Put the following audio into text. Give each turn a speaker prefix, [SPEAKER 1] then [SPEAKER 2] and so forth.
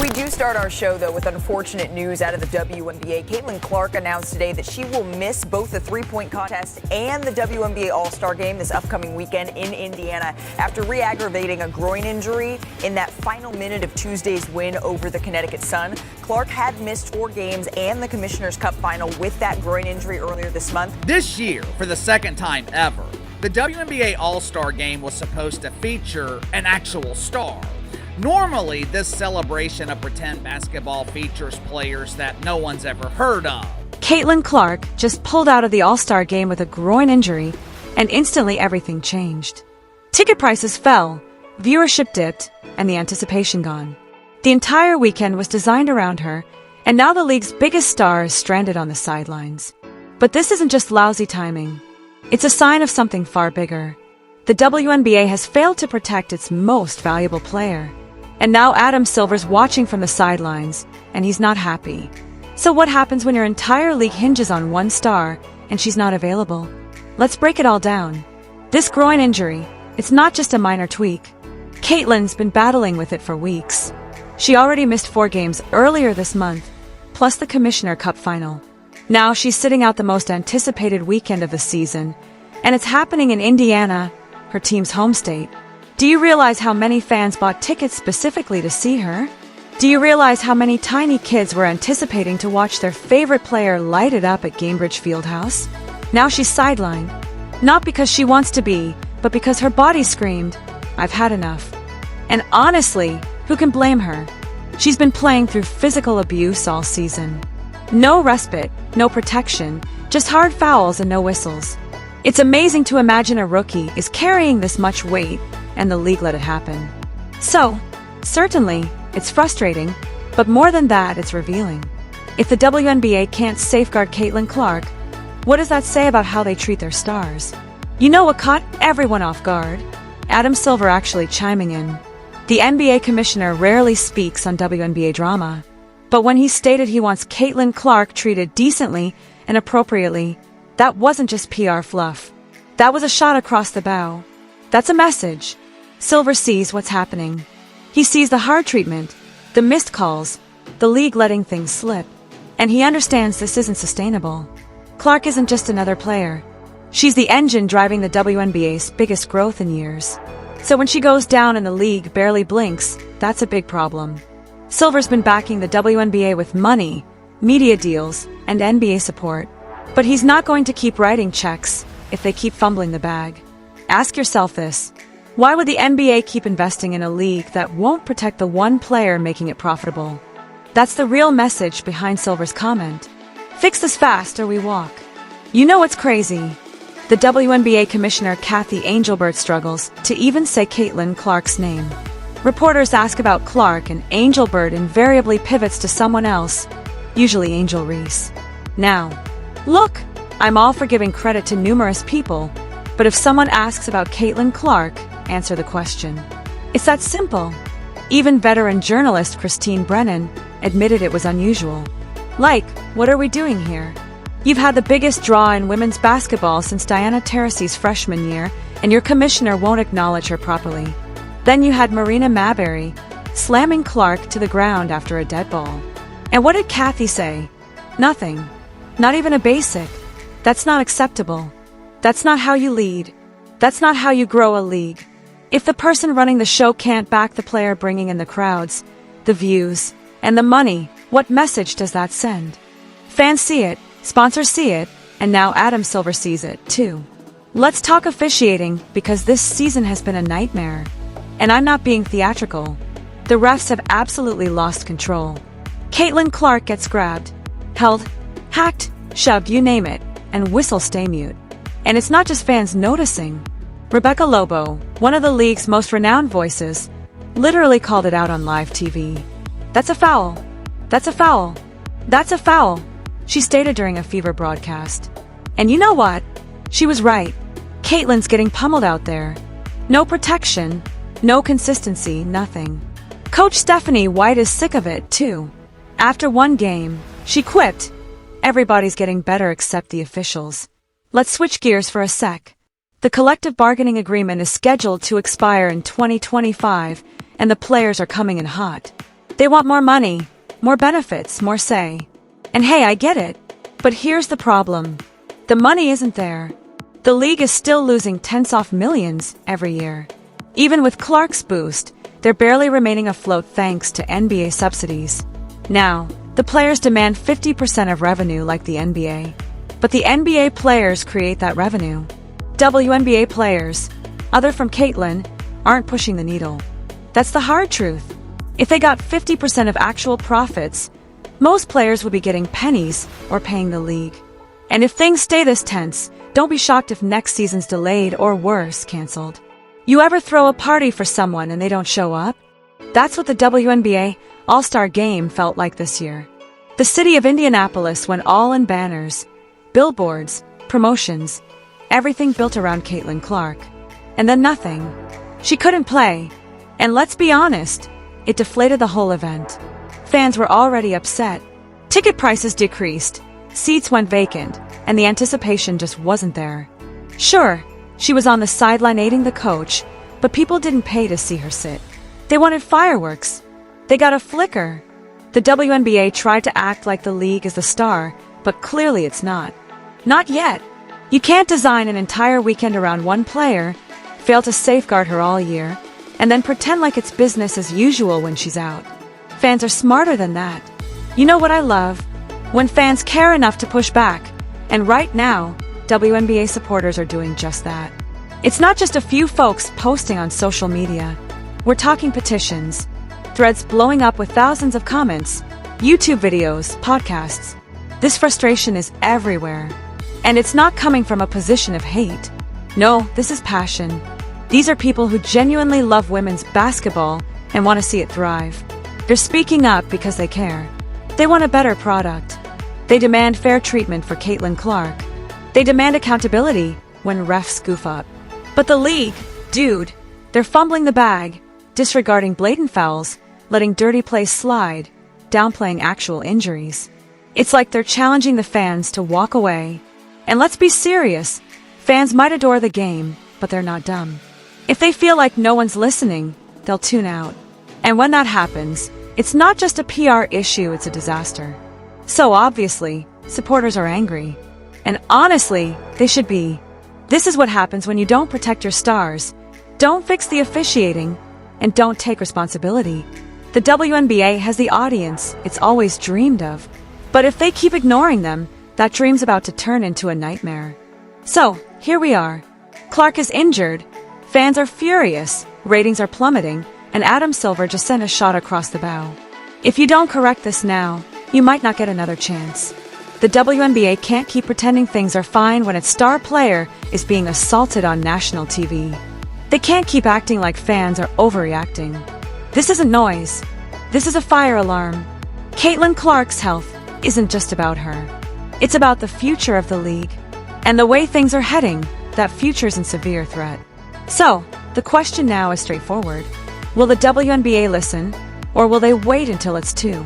[SPEAKER 1] We do start our show, though, with unfortunate news out of the WNBA. Caitlin Clark announced today that she will miss both the three-point contest and the WNBA All-Star Game this upcoming weekend in Indiana after re-aggravating a groin injury in that final minute of Tuesday's win over the Connecticut Sun. Clark had missed 4 games and the Commissioner's Cup final with that groin injury earlier this month.
[SPEAKER 2] This year, for the second time ever, the WNBA All-Star Game was supposed to feature an actual star. Normally, this celebration of pretend basketball features players that no one's ever heard of.
[SPEAKER 3] Caitlin Clark just pulled out of the All-Star Game with a groin injury, and instantly everything changed. Ticket prices fell, viewership dipped, and the anticipation gone. The entire weekend was designed around her, and now the league's biggest star is stranded on the sidelines. But this isn't just lousy timing. It's a sign of something far bigger. The WNBA has failed to protect its most valuable player. And now Adam Silver's watching from the sidelines, and he's not happy. So what happens when your entire league hinges on one star, and she's not available? Let's break it all down. This groin injury, it's not just a minor tweak. Caitlin's been battling with it for weeks. She already missed 4 games earlier this month, plus the Commissioner Cup final. Now she's sitting out the most anticipated weekend of the season, and it's happening in Indiana, her team's home state. Do you realize how many fans bought tickets specifically to see her? Do you realize how many tiny kids were anticipating to watch their favorite player light it up at Gainbridge Fieldhouse? Now she's sidelined. Not because she wants to be, but because her body screamed, "I've had enough." And honestly, who can blame her? She's been playing through physical abuse all season. No respite, no protection, just hard fouls and no whistles. It's amazing to imagine a rookie is carrying this much weight, and the league let it happen. So, certainly, it's frustrating, but more than that, it's revealing. If the WNBA can't safeguard Caitlin Clark, what does that say about how they treat their stars? You know what caught everyone off guard? Adam Silver actually chiming in. The NBA commissioner rarely speaks on WNBA drama, but when he stated he wants Caitlin Clark treated decently and appropriately, that wasn't just PR fluff. That was a shot across the bow. That's a message. Silver sees what's happening. He sees the hard treatment, the missed calls, the league letting things slip. And he understands this isn't sustainable. Clark isn't just another player. She's the engine driving the WNBA's biggest growth in years. So when she goes down and the league barely blinks, that's a big problem. Silver's been backing the WNBA with money, media deals, and NBA support. But he's not going to keep writing checks if they keep fumbling the bag. Ask yourself this. Why would the NBA keep investing in a league that won't protect the one player making it profitable? That's the real message behind Silver's comment. Fix this fast or we walk. You know what's crazy? The WNBA commissioner Kathy Angelbert struggles to even say Caitlin Clark's name. Reporters ask about Clark and Angelbert invariably pivots to someone else, usually Angel Reese. Now, look, I'm all for giving credit to numerous people, but if someone asks about Caitlin Clark, answer the question. It's that simple. Even veteran journalist Christine Brennan admitted it was unusual. Like, what are we doing here? You've had the biggest draw in women's basketball since Diana Taurasi's freshman year, and your commissioner won't acknowledge her properly. Then you had Marina Maberry slamming Clark to the ground after a dead ball. And what did Kathy say? Nothing. Not even a basic. That's not acceptable. That's not how you lead. That's not how you grow a league. If the person running the show can't back the player bringing in the crowds, the views, and the money, what message does that send? Fans see it, sponsors see it, and now Adam Silver sees it, too. Let's talk officiating, because this season has been a nightmare. And I'm not being theatrical. The refs have absolutely lost control. Caitlin Clark gets grabbed, held, hacked, shoved, you name it, and whistles stay mute. And it's not just fans noticing. Rebecca Lobo, one of the league's most renowned voices, literally called it out on live TV. That's a foul. That's a foul. That's a foul, she stated during a Fever broadcast. And you know what? She was right. Caitlin's getting pummeled out there. No protection, no consistency, nothing. Coach Stephanie White is sick of it, too. After one game, she quipped, "Everybody's getting better except the officials." Let's switch gears for a sec. The collective bargaining agreement is scheduled to expire in 2025, and the players are coming in hot. They want more money, more benefits, more say. And hey, I get it. But here's the problem. The money isn't there. The league is still losing tens of millions every year. Even with Clark's boost, they're barely remaining afloat thanks to NBA subsidies. Now, the players demand 50% of revenue like the NBA. But the NBA players create that revenue. WNBA players, other from Caitlyn, aren't pushing the needle. That's the hard truth. If they got 50% of actual profits, most players would be getting pennies or paying the league. And if things stay this tense, don't be shocked if next season's delayed or worse, canceled. You ever throw a party for someone and they don't show up? That's what the WNBA All-Star Game felt like this year. The city of Indianapolis went all in banners, billboards, promotions, everything built around Caitlyn Clark. And then nothing. She couldn't play. And let's be honest, it deflated the whole event. Fans were already upset. Ticket prices decreased, seats went vacant, and the anticipation just wasn't there. Sure, she was on the sideline aiding the coach, but people didn't pay to see her sit. They wanted fireworks. They got a flicker. The WNBA tried to act like the league is the star, but clearly it's not. Not yet. You can't design an entire weekend around one player, fail to safeguard her all year, and then pretend like it's business as usual when she's out. Fans are smarter than that. You know what I love? When fans care enough to push back. And right now, WNBA supporters are doing just that. It's not just a few folks posting on social media. We're talking petitions, threads blowing up with thousands of comments, YouTube videos, podcasts. This frustration is everywhere. And it's not coming from a position of hate. No, this is passion. These are people who genuinely love women's basketball and want to see it thrive. They're speaking up because they care. They want a better product. They demand fair treatment for Caitlyn Clark. They demand accountability when refs goof up. But the league, dude, they're fumbling the bag, disregarding blatant fouls, letting dirty plays slide, downplaying actual injuries. It's like they're challenging the fans to walk away. And let's be serious, fans might adore the game, but they're not dumb. If they feel like no one's listening, they'll tune out. And when that happens, it's not just a PR issue, it's a disaster. So obviously, supporters are angry. And honestly, they should be. This is what happens when you don't protect your stars, don't fix the officiating, and don't take responsibility. The WNBA has the audience it's always dreamed of. But if they keep ignoring them, that dream's about to turn into a nightmare. So, here we are. Clark is injured, fans are furious, ratings are plummeting, and Adam Silver just sent a shot across the bow. If you don't correct this now, you might not get another chance. The WNBA can't keep pretending things are fine when its star player is being assaulted on national TV. They can't keep acting like fans are overreacting. This isn't noise. This is a fire alarm. Caitlyn Clark's health isn't just about her. It's about the future of the league. And the way things are heading, that future's in severe threat. So, the question now is straightforward. Will the WNBA listen, or will they wait until it's too